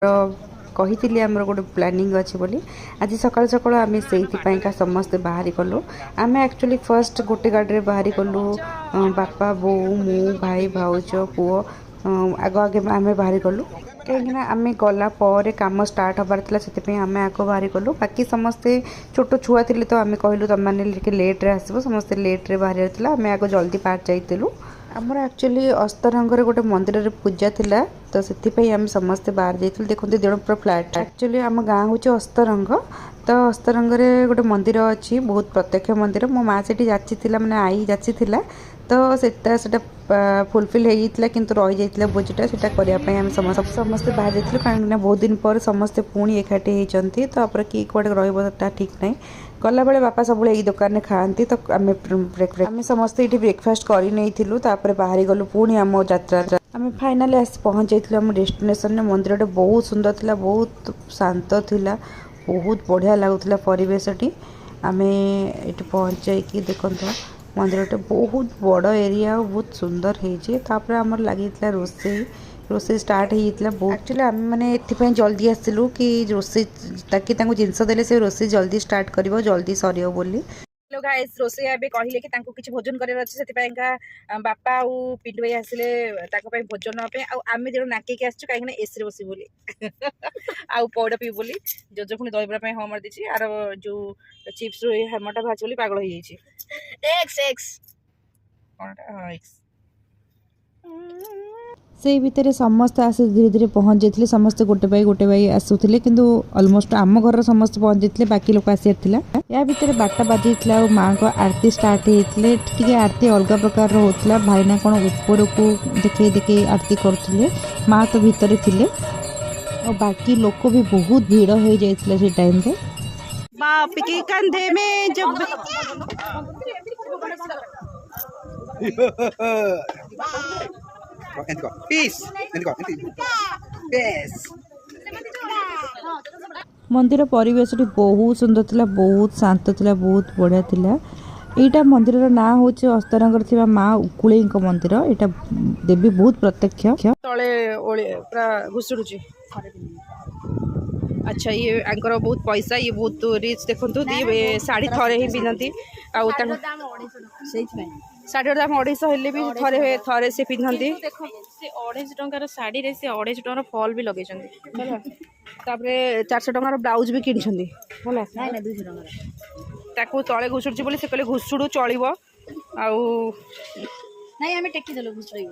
कही आमर गोटे प्लानिंग अच्छी बोली आज सकाल सकाल आम से समस्ते बाहरी गलु आम एक्चुअली फर्स्ट गोटे गाड़ी बाहरी गलु बापा बो मु भाई भाउज पुओ आग आगे आम बाहरी गलु कहीं आम गला कम स्टार्ट हबार से आम आग बाहरी गलु बाकी समस्ते छोट छुआ थे तो आम कहलु तुम मैंने लेट्रे आसो समस्ते लेट्रे बाहर आम आग जल्दी पार जाइलु आमर एक्चुअली अस्तरंगर गोटे मंदिर पूजा थिला तो से आम समस्ते बाहर जाइलु देखो दिन पूरा फ्लैट एक्चुअली आम गाँ हूँ अस्तरंग तो अस्तरंग गोटे मंदिर अच्छी बहुत प्रत्यक्ष मंदिर मो माँ से जाची मैंने आई जाची तो सेटा फुलफिल होता किंतु रही जाता भोजीटा से करने समस्ते बाहर जाइलु कहीं बहुत दिन पर समस्ते पुणी एकाठी होती तो किए कौटे रहा ठीक ना गला बेले बापा सब यही दुकान में खाती तो आम समस्ते ये ब्रेकफास्ट कर बाहरी गलु पुणी आम यात्रा आम फाइनाली आस पहुँच जाइलु आम डेस्टिनेशन मंदिर बहुत सुंदर थिला बहुत शांत थिला बहुत बढ़िया लगुला परिवेशटी आम ये पहुँच जाइए देखो मंदिर बहुत बड़ एरिया बहुत सुंदर होपर आमर लगी रोसे स्टार्ट होता बहुत एक्चुअली आम मैंने ये जल्दी आसलु कि रोसे ताकि जिनस देले से रोसे जल्दी स्टार्ट कर जल्दी सर बोली हेलो गाइस रोसे ए कहले कि किसी भोजन करार अच्छे से बापा आउ पिंटू भाई आसिले भोजन आम जो नाक आसचु कहीं एसी बस बोली आउ पौड़ पी बोली जोजो पुणी दहीबरा हाँ मार दी आर जो चिप्स हेमटा भाज बोली पागल से भितर समस्ते आस धीरे धीरे पहुँच जाते समस्ते गोटे भाई आसुले किंतु ऑलमोस्ट आम घर समस्ते पहुँच जाते बाकी लोग आसार या भितर बारटा बाजी माँ को आरती स्टार्ट होते आरती अलग प्रकार होता भाईना कौन ऊपर को देखे देखे आरती करते माँ तो भितर थिले और बाकी लोक भी बहुत भीड़ हो जाता से टाइम रे बाप के कंधे में जब मंदिर परिवेश बहुत सुंदर थिला बहुत शांत थिला बहुत बढ़िया थिला एटा मंदिर ना हूँ अस्तरंगर थी माँ उकुले मंदिर एटा देवी बहुत प्रत्यक्ष तले पूरा घुसुड़ुची अच्छा ये आंकर बहुत पैसा ये बहुत रिच देखो ये शाढ़ी थरे ही पिंधती शाढ़ी दाम 250 हेल्ले भी थरे थरे से पिंधती 250 टंकार शाढ़ी से 250 टंकार फॉल भी लगे 400 टंकार ब्लाउज भी किनी तले घुसुड़ी बोली से कहले घुसुड़ू चलो आउ नहीं आम टेकी देलु घुसुड़ी